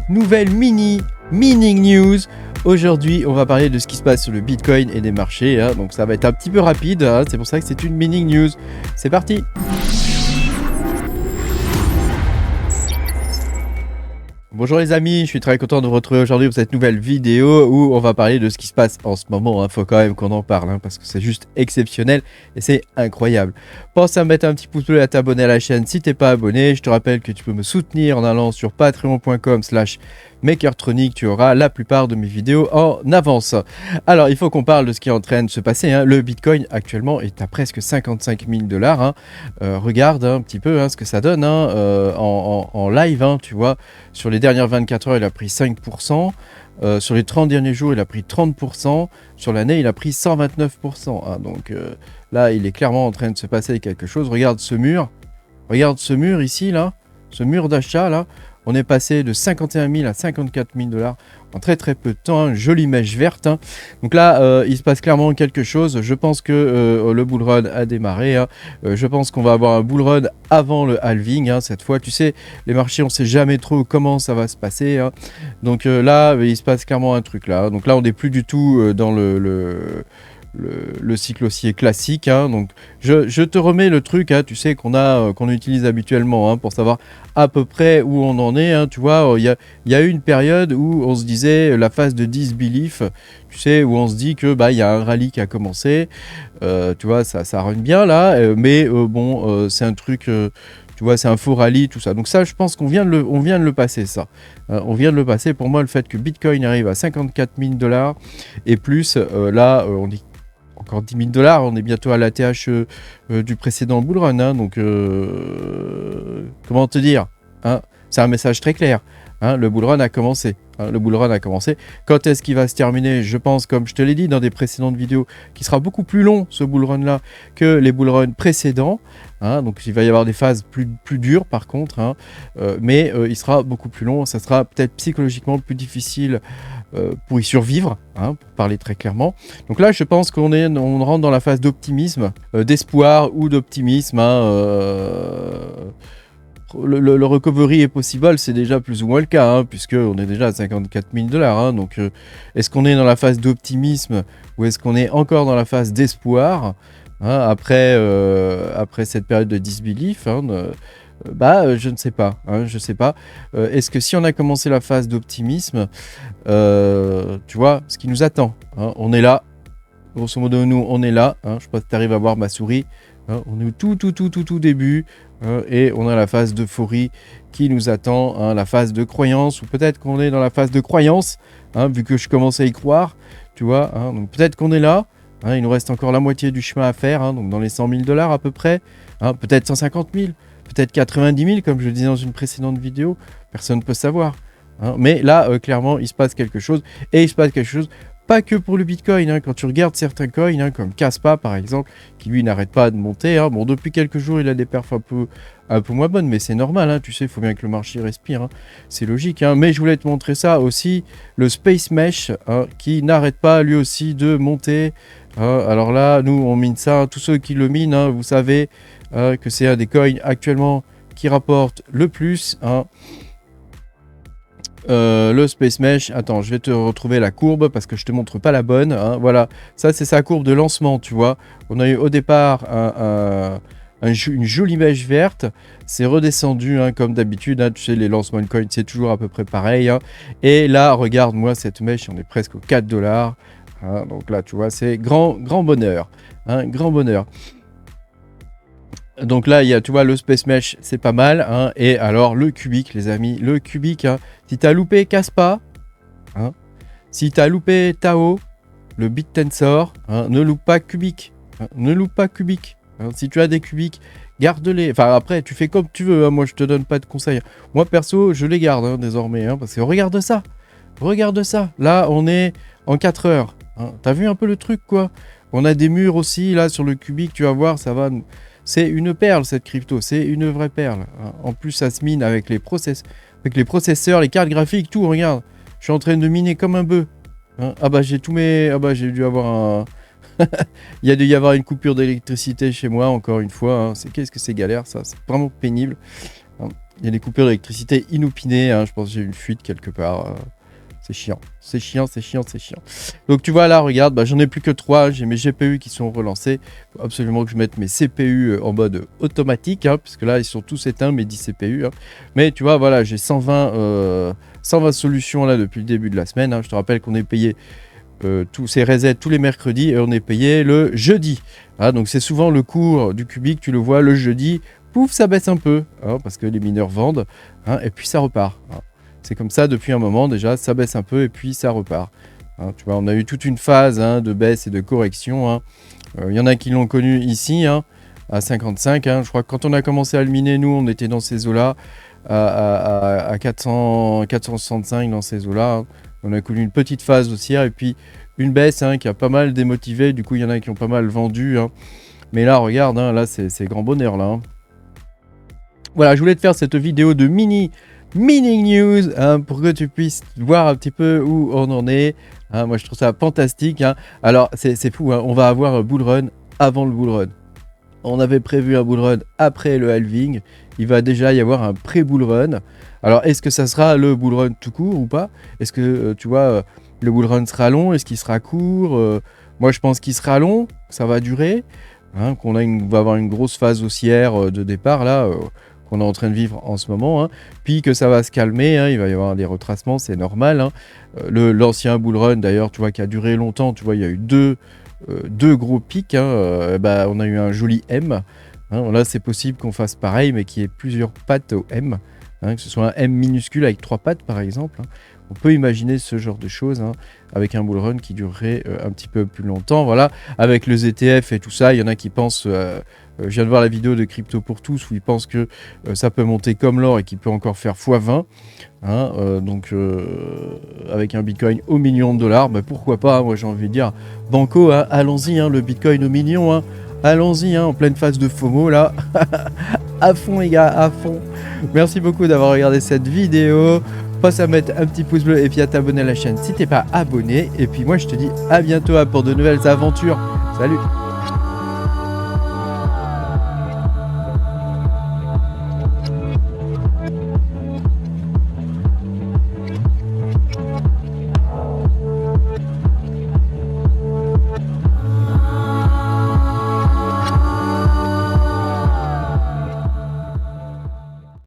nouvelle mining news. Aujourd'hui, on va parler de ce qui se passe sur le Bitcoin et des marchés. Hein. Donc ça va être un petit peu rapide, hein. C'est pour ça que c'est une mining news. C'est parti. Bonjour les amis, je suis très content de vous retrouver aujourd'hui pour cette nouvelle vidéo où on va parler de ce qui se passe en ce moment. Hein. Faut quand même qu'on en parle hein, parce que c'est juste exceptionnel et c'est incroyable. Pense à mettre un petit pouce bleu et à t'abonner à la chaîne si t'es pas abonné. Je te rappelle que tu peux me soutenir en allant sur patreon.com/makertronic. Tu auras la plupart de mes vidéos en avance. Alors il faut qu'on parle de ce qui est en train de se passer. Hein. Le Bitcoin actuellement est à presque 55 000 $. Hein. Regarde un petit peu hein, ce que ça donne hein, en live. Hein, tu vois, sur les dernières 24 heures, il a pris 5%. Sur les 30 derniers jours, il a pris 30%. Sur l'année, il a pris 129%. Hein, donc là, il est clairement en train de se passer quelque chose. Regarde ce mur. Regarde ce mur ici, là. Ce mur d'achat, là. On est passé de 51 000 à 54 000 $ en très très peu de temps. Hein, jolie mèche verte. Hein. Donc là, il se passe clairement quelque chose. Je pense que le bull run a démarré. Hein. Je pense qu'on va avoir un bull run avant le halving. Hein, cette fois, tu sais, les marchés, on ne sait jamais trop comment ça va se passer. Hein. Donc là, il se passe clairement un truc là. Donc là, on n'est plus du tout dans le cycle haussier classique. Hein. Donc je te remets le truc, hein, tu sais, qu'on utilise habituellement hein, pour savoir à peu près où on en est. Hein. Tu vois, il y a eu une période où on se disait la phase de disbelief, tu sais, où on se dit que y a un rallye qui a commencé. Tu vois, ça run bien là, mais bon, c'est un truc. Tu vois, c'est un faux rallye, tout ça. Donc ça, je pense qu'on vient de le passer, ça. On vient de le passer. Pour moi, le fait que Bitcoin arrive à 54 000 $ et plus, là, on dit encore 10 000 $, on est bientôt à la TH du précédent bull run. Hein, donc, comment te dire hein, c'est un message très clair. Hein, le bull run a commencé. Hein, le bull run a commencé. Quand est-ce qu'il va se terminer? Je pense, comme je te l'ai dit dans des précédentes vidéos, qu'il sera beaucoup plus long, ce bull run-là, que les bull runs précédents. Hein, donc, il va y avoir des phases plus dures, par contre. Hein, mais il sera beaucoup plus long. Ça sera peut-être psychologiquement plus difficile pour y survivre, hein, pour parler très clairement. Donc là, je pense qu'on rentre dans la phase d'optimisme, d'espoir ou d'optimisme. Hein, le recovery est possible, c'est déjà plus ou moins le cas, hein, puisqu'on est déjà à 54 000 $. Hein, donc, est-ce qu'on est dans la phase d'optimisme ou est-ce qu'on est encore dans la phase d'espoir hein, après cette période de disbelief hein, je ne sais pas. Hein, je sais pas. Est-ce que si on a commencé la phase d'optimisme, tu vois, ce qui nous attend, hein, on est là. Grosso modo, nous, on est là. Hein, je sais pas si tu arrives à voir ma souris. Hein, on est au tout début. Hein, et on a la phase d'euphorie qui nous attend. Hein, la phase de croyance. Ou peut-être qu'on est dans la phase de croyance. Hein, vu que je commence à y croire. Tu vois. Hein, donc peut-être qu'on est là. Hein, il nous reste encore la moitié du chemin à faire. Hein, donc dans les 100 000 $ à peu près. Hein, peut-être 150 000. Peut-être 90 000 comme je le disais dans une précédente vidéo. Personne ne peut savoir. Hein, mais là, clairement, il se passe quelque chose. Et il se passe quelque chose. Pas que pour le Bitcoin, hein, quand tu regardes certains coins, hein, comme Kaspa par exemple, qui lui n'arrête pas de monter. Hein. Bon, depuis quelques jours, il a des perfs un peu moins bonnes, mais c'est normal, hein, tu sais, il faut bien que le marché respire. Hein. C'est logique. Hein. Mais je voulais te montrer ça aussi, le Space Mesh, hein, qui n'arrête pas lui aussi de monter. Hein. Alors là, nous, on mine ça. Hein. Tous ceux qui le minent, hein, vous savez que c'est un des coins actuellement qui rapporte le plus. Hein. Le Space Mesh, attends, je vais te retrouver la courbe parce que je te montre pas la bonne. Hein, voilà, ça c'est sa courbe de lancement, tu vois. On a eu au départ une jolie mèche verte, c'est redescendu hein, comme d'habitude. Hein, tu sais, les lancements de coin, c'est toujours à peu près pareil. Hein, et là, regarde-moi cette mèche, on est presque aux 4 $. Hein, donc là, tu vois, c'est grand bonheur. Hein, grand bonheur. Donc là, il y a, tu vois, le Space Mesh, c'est pas mal. Hein, et alors, le cubique, les amis, le cubique, hein, si tu as loupé Kaspa, hein, si tu as loupé Tao, le BitTensor, hein, ne loupe pas cubique. Hein, ne loupe pas cubique. Hein, si tu as des cubiques, garde-les. Enfin, après, tu fais comme tu veux. Hein, moi, je te donne pas de conseils. Moi, perso, je les garde hein, désormais. Hein, parce que regarde ça. Regarde ça. Là, on est en 4 heures. Hein, t'as vu un peu le truc, quoi? On a des murs aussi, là, sur le cubique. Tu vas voir, ça va... C'est une perle cette crypto, c'est une vraie perle. En plus, ça se mine avec les processeurs, les cartes graphiques, tout. Regarde, je suis en train de miner comme un bœuf. Hein ah bah j'ai tous mes, ah bah j'ai dû avoir un, il y a dû y avoir une coupure d'électricité chez moi encore une fois. Hein. Qu'est-ce que c'est galère ça, c'est vraiment pénible. Il y a des coupures d'électricité inopinées, hein. Je pense que j'ai une fuite quelque part. C'est chiant, c'est chiant, c'est chiant, c'est chiant. Donc tu vois là, regarde, bah, j'en ai plus que 3. J'ai mes GPU qui sont relancés. Faut absolument que je mette mes CPU en mode automatique, hein, puisque là ils sont tous éteints, mes 10 CPU. Hein. Mais tu vois, voilà, j'ai 120 solutions là depuis le début de la semaine. Hein. Je te rappelle qu'on est payé tous ces resets tous les mercredis et on est payé le jeudi. Hein, donc c'est souvent le cours du cubique, tu le vois le jeudi, pouf, ça baisse un peu, hein, parce que les mineurs vendent, hein, et puis ça repart. Hein. C'est comme ça depuis un moment déjà, ça baisse un peu et puis ça repart. Hein, tu vois, on a eu toute une phase hein, de baisse et de correction. Hein. Y en a qui l'ont connu ici, hein, à 55. Hein. Je crois que quand on a commencé à le miner, nous, on était dans ces eaux-là, à 465 dans ces eaux-là. Hein. On a connu une petite phase haussière et puis une baisse hein, qui a pas mal démotivé. Du coup, il y en a qui ont pas mal vendu. Hein. Mais là, regarde, hein, là, c'est grand bonheur. Là, hein. Voilà, je voulais te faire cette vidéo de mini news hein, pour que tu puisses voir un petit peu où on en est. Hein, moi, je trouve ça fantastique. Hein. Alors, c'est fou. Hein, on va avoir un bull run avant le bull run. On avait prévu un bull run après le halving. Il va déjà y avoir un pré-bull run. Alors, est-ce que ça sera le bull run tout court ou pas? Est-ce que, tu vois, le bull run sera long? Est-ce qu'il sera court? Moi, je pense qu'il sera long. Ça va durer. Hein, qu'on va avoir une grosse phase haussière de départ, là, qu'on est en train de vivre en ce moment. Hein. Puis que ça va se calmer. Hein, il va y avoir des retracements, c'est normal. Hein. L'ancien bull run, d'ailleurs, tu vois, qui a duré longtemps. Tu vois, il y a eu deux gros pics. Hein, bah, on a eu un joli M. Hein, là, c'est possible qu'on fasse pareil, mais qu'il y ait plusieurs pattes au M. Hein, que ce soit un M minuscule avec 3 pattes, par exemple. Hein. On peut imaginer ce genre de choses hein, avec un bull run qui durerait un petit peu plus longtemps. Voilà, avec le ZTF et tout ça, il y en a qui pensent... je viens de voir la vidéo de Crypto pour tous où ils pensent que ça peut monter comme l'or et qu'il peut encore faire x20. Hein, donc, avec un Bitcoin au million de dollars, bah, pourquoi pas, hein, moi j'ai envie de dire, banco, hein, allons-y, hein, le Bitcoin au million, hein, allons-y, hein, en pleine phase de FOMO, là, à fond les gars, à fond. Merci beaucoup d'avoir regardé cette vidéo, pense à mettre un petit pouce bleu et puis à t'abonner à la chaîne si t'es pas abonné, et puis moi je te dis à bientôt pour de nouvelles aventures, salut.